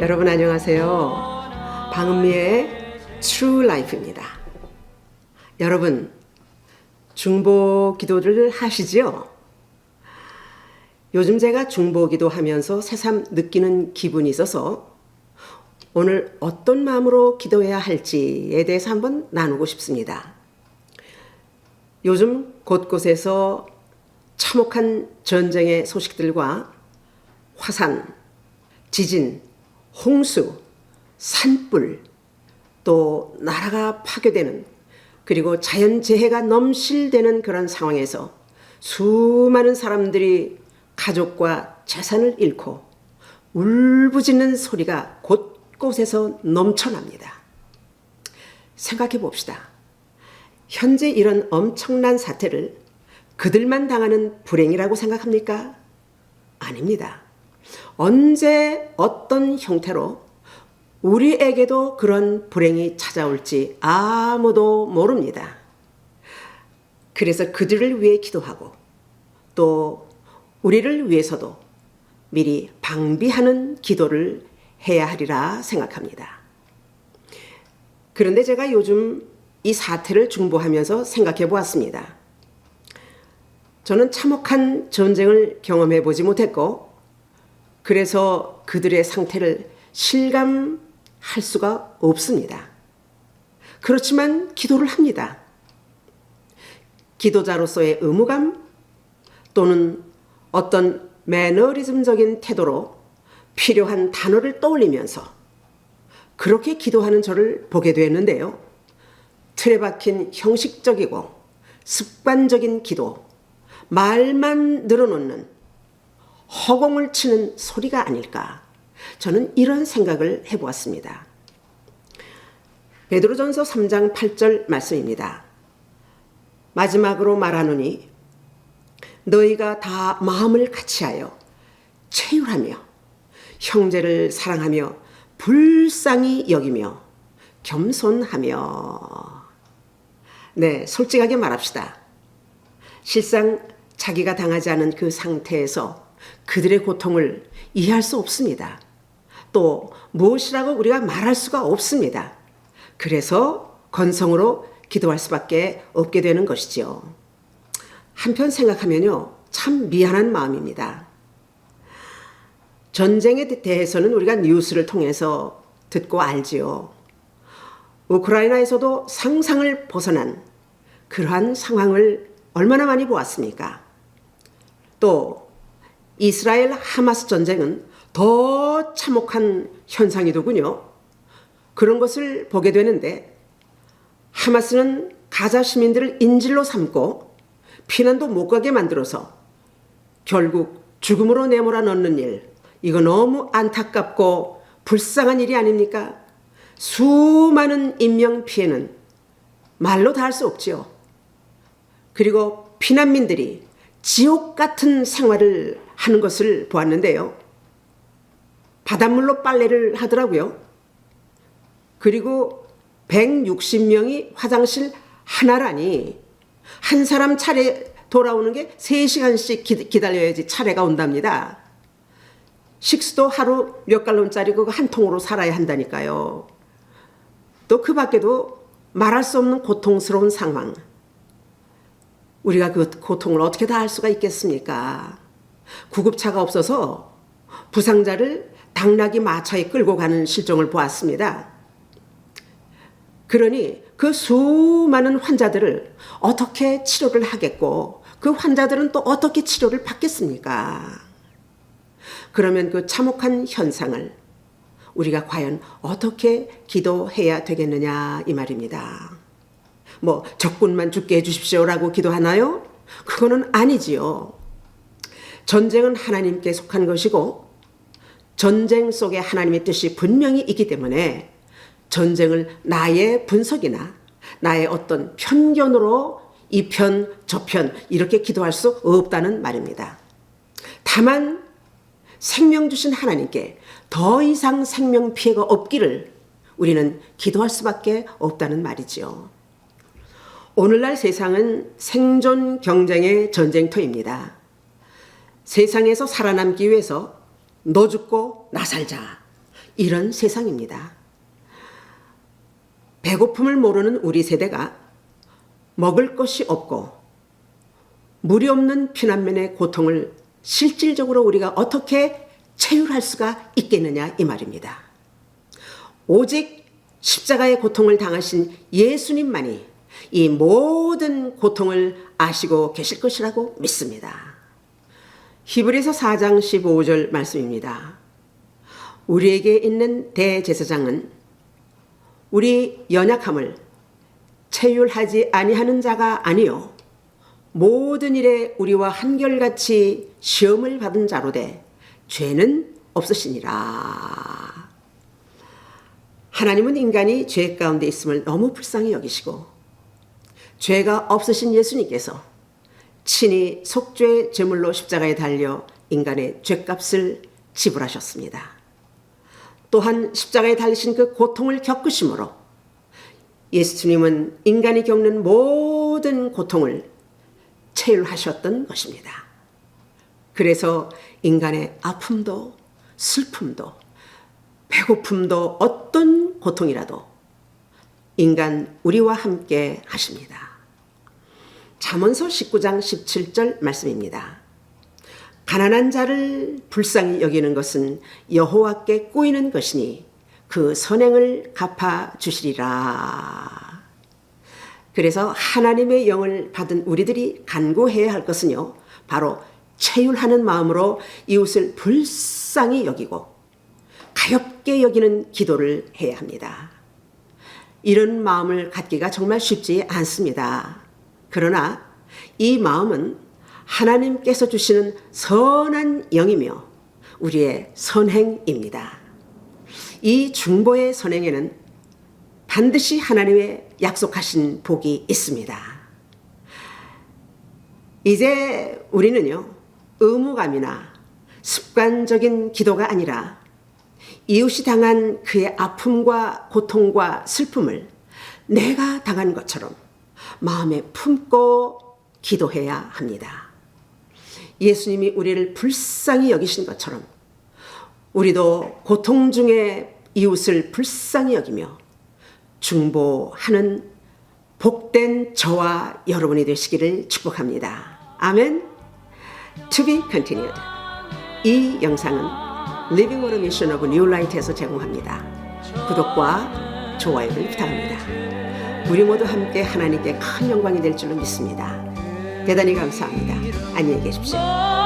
여러분 안녕하세요. 방은미의 True Life입니다. 여러분 중보 기도를 하시지요? 요즘 제가 중보 기도하면서 새삼 느끼는 기분이 있어서 오늘 어떤 마음으로 기도해야 할지에 대해서 한번 나누고 싶습니다. 요즘 곳곳에서 참혹한 전쟁의 소식들과 화산, 지진, 홍수, 산불, 또 나라가 파괴되는 그리고 자연재해가 넘실대는 그런 상황에서 수많은 사람들이 가족과 재산을 잃고 울부짖는 소리가 곳곳에서 넘쳐납니다. 생각해 봅시다. 현재 이런 엄청난 사태를 그들만 당하는 불행이라고 생각합니까? 아닙니다. 언제 어떤 형태로 우리에게도 그런 불행이 찾아올지 아무도 모릅니다. 그래서 그들을 위해 기도하고 또 우리를 위해서도 미리 방비하는 기도를 해야 하리라 생각합니다. 그런데 제가 요즘 이 사태를 중보하면서 생각해 보았습니다. 저는 참혹한 전쟁을 경험해 보지 못했고 그래서 그들의 상태를 실감할 수가 없습니다. 그렇지만 기도를 합니다. 기도자로서의 의무감 또는 어떤 매너리즘적인 태도로 필요한 단어를 떠올리면서 그렇게 기도하는 저를 보게 되었는데요. 틀에 박힌 형식적이고 습관적인 기도, 말만 늘어놓는 허공을 치는 소리가 아닐까, 저는 이런 생각을 해보았습니다. 베드로전서 3장 8절 말씀입니다. 마지막으로 말하노니 너희가 다 마음을 같이하여 체휼하며 형제를 사랑하며 불쌍히 여기며 겸손하며. 네, 솔직하게 말합시다. 실상 자기가 당하지 않은 그 상태에서 그들의 고통을 이해할 수 없습니다. 또 무엇이라고 우리가 말할 수가 없습니다. 그래서 건성으로 기도할 수밖에 없게 되는 것이지요. 한편 생각하면요, 참 미안한 마음입니다. 전쟁에 대해서는 우리가 뉴스를 통해서 듣고 알지요. 우크라이나에서도 상상을 벗어난 그러한 상황을 얼마나 많이 보았습니까? 또 이스라엘 하마스 전쟁은 더 참혹한 현상이더군요. 그런 것을 보게 되는데 하마스는 가자 시민들을 인질로 삼고 피난도 못 가게 만들어서 결국 죽음으로 내몰아 넣는 일, 이거 너무 안타깝고 불쌍한 일이 아닙니까? 수많은 인명피해는 말로 다 할 수 없지요. 그리고 피난민들이 지옥 같은 생활을 하는 것을 보았는데요. 바닷물로 빨래를 하더라고요. 그리고 160명이 화장실 하나라니 한 사람 차례 돌아오는 게 3시간씩 기다려야지 차례가 온답니다. 식수도 하루 몇 갈론짜리 그거 한 통으로 살아야 한다니까요. 또 그 밖에도 말할 수 없는 고통스러운 상황. 우리가 그 고통을 어떻게 다 알 수가 있겠습니까? 구급차가 없어서 부상자를 당나귀 마차에 끌고 가는 실정을 보았습니다. 그러니 그 수많은 환자들을 어떻게 치료를 하겠고 그 환자들은 또 어떻게 치료를 받겠습니까? 그러면 그 참혹한 현상을 우리가 과연 어떻게 기도해야 되겠느냐 이 말입니다. 뭐 적군만 죽게 해주십시오라고 기도하나요? 그거는 아니지요. 전쟁은 하나님께 속한 것이고 전쟁 속에 하나님의 뜻이 분명히 있기 때문에 전쟁을 나의 분석이나 나의 어떤 편견으로 이 편, 저 편 이렇게 기도할 수 없다는 말입니다. 다만 생명 주신 하나님께 더 이상 생명 피해가 없기를 우리는 기도할 수밖에 없다는 말이지요. 오늘날 세상은 생존 경쟁의 전쟁터입니다. 세상에서 살아남기 위해서 너 죽고 나 살자, 이런 세상입니다. 배고픔을 모르는 우리 세대가 먹을 것이 없고 물이 없는 피난민의 고통을 실질적으로 우리가 어떻게 체휼할 수가 있겠느냐 이 말입니다. 오직 십자가의 고통을 당하신 예수님만이 이 모든 고통을 아시고 계실 것이라고 믿습니다. 히브리서 4장 15절 말씀입니다. 우리에게 있는 대제사장은 우리 연약함을 체휼하지 아니하는 자가 아니요 모든 일에 우리와 한결같이 시험을 받은 자로되 죄는 없으시니라. 하나님은 인간이 죄 가운데 있음을 너무 불쌍히 여기시고 죄가 없으신 예수님께서 친히 속죄 제물로 십자가에 달려 인간의 죄값을 지불하셨습니다. 또한 십자가에 달리신 그 고통을 겪으심으로 예수님은 인간이 겪는 모든 고통을 체휼하셨던 것입니다. 그래서 인간의 아픔도 슬픔도 배고픔도 어떤 고통이라도 인간 우리와 함께 하십니다. 잠언서 19장 17절 말씀입니다. 가난한 자를 불쌍히 여기는 것은 여호와께 꼬이는 것이니 그 선행을 갚아주시리라. 그래서 하나님의 영을 받은 우리들이 간구해야 할 것은요, 바로 체휼하는 마음으로 이웃을 불쌍히 여기고 가엾게 여기는 기도를 해야 합니다. 이런 마음을 갖기가 정말 쉽지 않습니다. 그러나 이 마음은 하나님께서 주시는 선한 영이며 우리의 선행입니다. 이 중보의 선행에는 반드시 하나님의 약속하신 복이 있습니다. 이제 우리는요, 의무감이나 습관적인 기도가 아니라 이웃이 당한 그의 아픔과 고통과 슬픔을 내가 당한 것처럼 마음에 품고 기도해야 합니다. 예수님이 우리를 불쌍히 여기신 것처럼 우리도 고통 중에 이웃을 불쌍히 여기며 중보하는 복된 저와 여러분이 되시기를 축복합니다. 아멘. To be continued. 이 영상은 Living Water Mission of New Light에서 제공합니다. 구독과 좋아요를 부탁합니다. 우리 모두 함께 하나님께 큰 영광이 될 줄로 믿습니다. 대단히 감사합니다. 안녕히 계십시오.